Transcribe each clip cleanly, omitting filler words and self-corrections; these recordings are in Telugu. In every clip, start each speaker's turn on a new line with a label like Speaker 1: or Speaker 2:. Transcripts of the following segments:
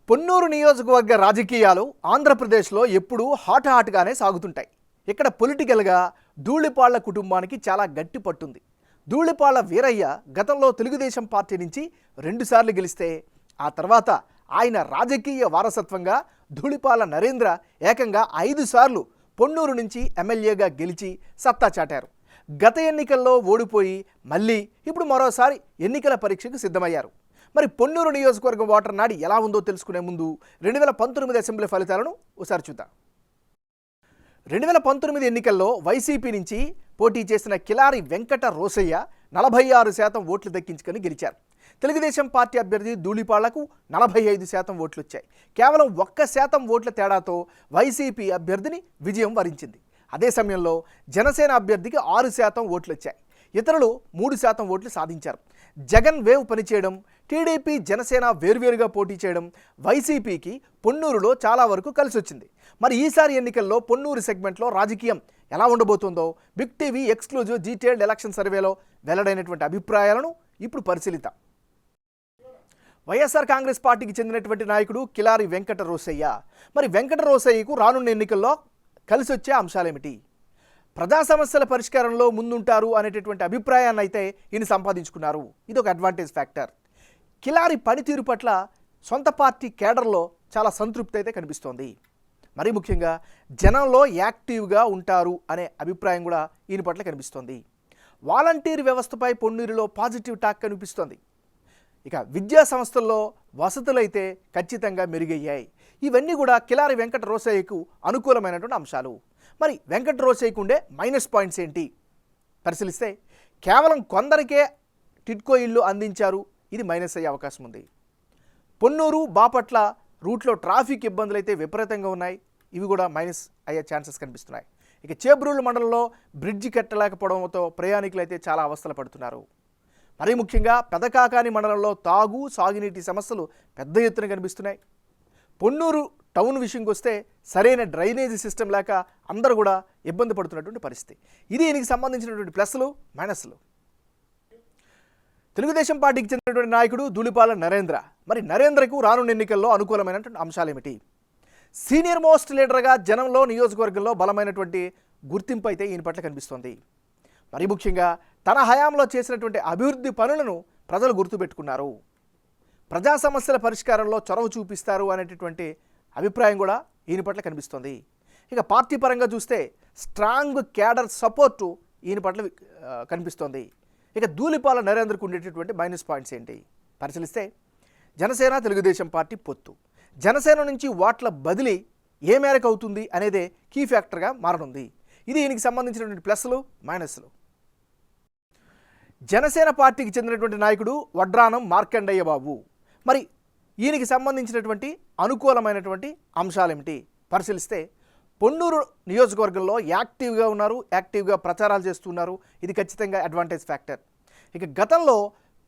Speaker 1: పొన్నూరు నియోజకవర్గ రాజకీయాలు ఆంధ్రప్రదేశ్లో ఎప్పుడూ హాట్గానే సాగుతుంటాయి. ఇక్కడ పొలిటికల్గా ధూళిపాళ్ల కుటుంబానికి చాలా గట్టి పట్టుంది. ధూళిపాళ్ల వీరయ్య గతంలో తెలుగుదేశం పార్టీ నుంచి 2 సార్లు గెలిస్తే ఆ తర్వాత ఆయన రాజకీయ వారసత్వంగా ధూళిపాళ్ల నరేంద్ర ఏకంగా 5 సార్లు పొన్నూరు నుంచి ఎమ్మెల్యేగా గెలిచి సత్తా చాటారు. గత ఎన్నికల్లో ఓడిపోయి మళ్ళీ ఇప్పుడు మరోసారి ఎన్నికల పరీక్షకు సిద్ధమయ్యారు. మరి పొన్నూరు నియోజకవర్గం ఓటర్ నాడి ఎలా ఉందో తెలుసుకునే ముందు 2019 అసెంబ్లీ ఫలితాలను ఒకసారి చూద్దాం. 2019 ఎన్నికల్లో వైసీపీ నుంచి పోటీ చేసిన కిలారి వెంకట రోసయ్య 46% ఓట్లు దక్కించుకొని గెలిచారు. తెలుగుదేశం పార్టీ అభ్యర్థి ధూళిపాళ్లకు 45% ఓట్లు వచ్చాయి. కేవలం 1% ఓట్ల తేడాతో వైసీపీ అభ్యర్థిని విజయం వరించింది. అదే సమయంలో జనసేన అభ్యర్థికి 6% ఓట్లు వచ్చాయి. ఇతరులు 3% ఓట్లు సాధించారు. జగన్ వేవ్ పనిచేయడం, టీడీపీ జనసేన వేర్వేరుగా పోటీ చేయడం వైసీపీకి పొన్నూరులో చాలా వరకు కలిసి వచ్చింది. మరి ఈసారి ఎన్నికల్లో పొన్నూరు సెగ్మెంట్లో రాజకీయం ఎలా ఉండబోతుందో big TV exclusive detailed election సర్వేలో వెల్లడైనటువంటి అభిప్రాయాలను ఇప్పుడు పరిశీలిద్దాం. వైఎస్ఆర్ కాంగ్రెస్ పార్టీకి చెందినటువంటి నాయకుడు కిలారి వెంకట రోసయ్య. మరి వెంకట రోసయ్యకు రానున్న ఎన్నికల్లో కలిసి వచ్చే అంశాలేమిటి? ప్రజా సమస్యల పరిష్కారంలో ముందుంటారు అనేటటువంటి అభిప్రాయాన్ని అయితే ఈయన సంపాదించుకున్నారు. ఇది ఒక అడ్వాంటేజ్ ఫ్యాక్టర్. కిలారి పనితీరు పట్ల సొంత పార్టీ కేడర్లో చాలా సంతృప్తి అయితే కనిపిస్తోంది. మరీ ముఖ్యంగా జనంలో యాక్టివ్గా ఉంటారు అనే అభిప్రాయం కూడా ఈయన పట్ల కనిపిస్తోంది. వాలంటీర్ వ్యవస్థపై పొన్నూరులో పాజిటివ్ టాక్ కనిపిస్తోంది. ఇక విద్యా సంస్థల్లో వసతులైతే ఖచ్చితంగా మెరుగయ్యాయి. ఇవన్నీ కూడా కిలారి వెంకట రోసయ్యకు అనుకూలమైనటువంటి అంశాలు. మరి వెంకట రోసయ్యకు ఉండే మైనస్ పాయింట్స్ ఏంటి పరిశీలిస్తే, కేవలం కొందరికే టిడ్కో ఇల్లు అందించారు, ఇది మైనస్ అయ్యే అవకాశం ఉంది. పొన్నూరు బాపట్ల రూట్లో ట్రాఫిక్ ఇబ్బందులు అయితే విపరీతంగా ఉన్నాయి, ఇవి కూడా మైనస్ అయ్యే ఛాన్సెస్ కనిపిస్తున్నాయి. ఇక చేబ్రోలు మండలంలో బ్రిడ్జి కట్టలేకపోవడంతో ప్రయాణికులు అయితే చాలా అవస్థలు పడుతున్నారు. మరీ ముఖ్యంగా పెదకాకాని మండలంలో తాగు సాగునీటి సమస్యలు పెద్ద ఎత్తున కనిపిస్తున్నాయి. పొన్నూరు టౌన్ విషయంకి వస్తే సరైన డ్రైనేజీ సిస్టమ్ లేక అందరూ కూడా ఇబ్బంది పడుతున్నటువంటి పరిస్థితి. ఇది దీనికి సంబంధించినటువంటి ప్లస్లు మైనస్లు. తెలుగుదేశం పార్టీకి చెందినటువంటి నాయకుడు ధూళిపాళ్ల నరేంద్ర. మరి నరేంద్రకు రానున్న ఎన్నికల్లో అనుకూలమైనటువంటి అంశాలేమిటి? సీనియర్ మోస్ట్ లీడర్గా జనంలో నియోజకవర్గంలో బలమైనటువంటి గుర్తింపు అయితే ఈయన పట్ల కనిపిస్తోంది. మరి ముఖ్యంగా తన హయాంలో చేసినటువంటి అభివృద్ధి పనులను ప్రజలు గుర్తుపెట్టుకున్నారు. ప్రజా సమస్యల పరిష్కారంలో చొరవ చూపిస్తారు అనేటటువంటి అభిప్రాయం కూడా ఈయన పట్ల కనిపిస్తోంది. ఇక పార్టీ పరంగా చూస్తే స్ట్రాంగ్ క్యాడర్ సపోర్టు ఈయన పట్ల కనిపిస్తోంది. ఇక ధూళిపాళ్ల నరేంద్రకు ఉండేటటువంటి మైనస్ పాయింట్స్ ఏంటి పరిశీలిస్తే, జనసేన తెలుగుదేశం పార్టీ పొత్తు, జనసేన నుంచి ఓట్ల బదిలీ ఏ మేరకు అవుతుంది అనేదే కీ ఫ్యాక్టర్గా మారనుంది. ఇది ఈయనకి సంబంధించినటువంటి ప్లస్లు మైనస్లు. జనసేన పార్టీకి చెందినటువంటి నాయకుడు వడ్రానం మార్కండయ్య బాబు. మరి ఈయనకి సంబంధించినటువంటి అనుకూలమైనటువంటి అంశాలేమిటి పరిశీలిస్తే, పొన్నూరు నియోజకవర్గంలో యాక్టివ్గా ఉన్నారు, యాక్టివ్గా ప్రచారాలు చేస్తున్నారు, ఇది ఖచ్చితంగా అడ్వాంటేజ్ ఫ్యాక్టర్. ఇక గతంలో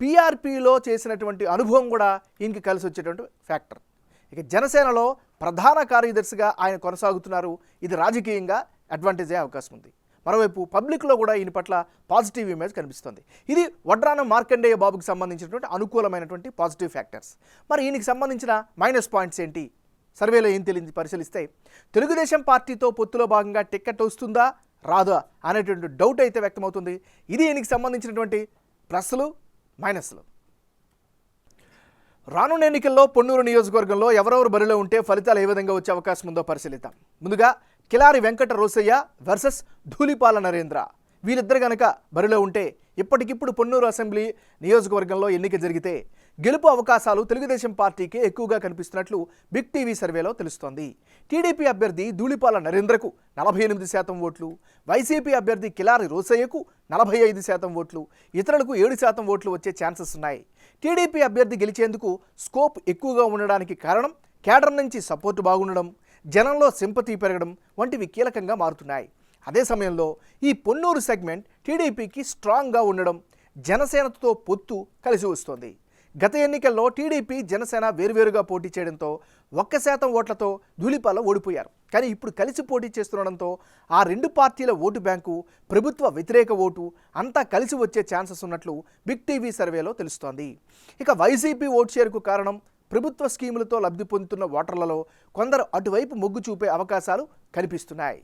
Speaker 1: పీఆర్పీలో చేసినటువంటి అనుభవం కూడా ఈయనకి కలిసి వచ్చేటువంటి ఫ్యాక్టర్. ఇక జనసేనలో ప్రధాన కార్యదర్శిగా ఆయన కొనసాగుతున్నారు, ఇది రాజకీయంగా అడ్వాంటేజ్ అయ్యే అవకాశం ఉంది. మరోవైపు పబ్లిక్లో కూడా ఈయన పట్ల పాజిటివ్ ఇమేజ్ కనిపిస్తుంది. ఇది వడ్రానం మార్కండేయ బాబుకి సంబంధించినటువంటి అనుకూలమైనటువంటి పాజిటివ్ ఫ్యాక్టర్స్. మరి ఈయనకి సంబంధించిన మైనస్ పాయింట్స్ ఏంటి సర్వేలో ఏం తెలియదు పరిశీలిస్తే, తెలుగుదేశం పార్టీతో పొత్తులో భాగంగా టికెట్ వస్తుందా రాదా అనేటువంటి డౌట్ అయితే వ్యక్తమవుతుంది. ఇది ఈయనకి సంబంధించినటువంటి ప్లస్లు మైనస్లు. రానున్న ఎన్నికల్లో పొన్నూరు నియోజకవర్గంలో ఎవరెవరు బరిలో ఉంటే ఫలితాలు ఏ విధంగా వచ్చే అవకాశం ఉందో పరిశీలిద్దాం. ముందుగా కిలారి వెంకట రోసయ్య వర్సెస్ ధూళిపాళ్ల నరేంద్ర. వీళ్ళిద్దరు కనుక బరిలో ఉంటే ఇప్పటికిప్పుడు పొన్నూరు అసెంబ్లీ నియోజకవర్గంలో ఎన్నిక జరిగితే గెలుపు అవకాశాలు తెలుగుదేశం పార్టీకి ఎక్కువగా కనిపిస్తున్నట్లు బిగ్ టీవీ సర్వేలో తెలుస్తోంది. టీడీపీ అభ్యర్థి ధూళిపాళ్ల నరేంద్రకు 48% ఓట్లు, వైసీపీ అభ్యర్థి కిలారి రోసయ్యకు 45% ఓట్లు, ఇతరులకు 7% ఓట్లు వచ్చే ఛాన్సెస్ ఉన్నాయి. టీడీపీ అభ్యర్థి గెలిచేందుకు స్కోప్ ఎక్కువగా ఉండడానికి కారణం కేడర్ నుంచి సపోర్టు బాగుండడం, జనంలో సింపతి పెరగడం వంటివి కీలకంగా మారుతున్నాయి. అదే సమయంలో ఈ పొన్నూరు సెగ్మెంట్ టీడీపీకి స్ట్రాంగ్గా ఉండడం, జనసేనతో పొత్తు కలిసి వస్తోంది. గత ఎన్నికల్లో టీడీపీ జనసేన వేర్వేరుగా పోటీ చేయడంతో 1% ఓట్లతో ధూళిపాళ్ల ఓడిపోయారు. కానీ ఇప్పుడు కలిసి పోటీ చేస్తుండడంతో ఆ 2 పార్టీల ఓటు బ్యాంకు, ప్రభుత్వ వ్యతిరేక ఓటు అంతా కలిసి వచ్చే ఛాన్సెస్ ఉన్నట్లు బిగ్ టీవీ సర్వేలో తెలుస్తోంది. ఇక వైసీపీ ఓట్ షేర్కు కారణం ప్రభుత్వ స్కీములతో లబ్ధి పొందుతున్న ఓటర్లలో కొందరు అటువైపు మొగ్గు చూపే అవకాశాలు కనిపిస్తున్నాయి.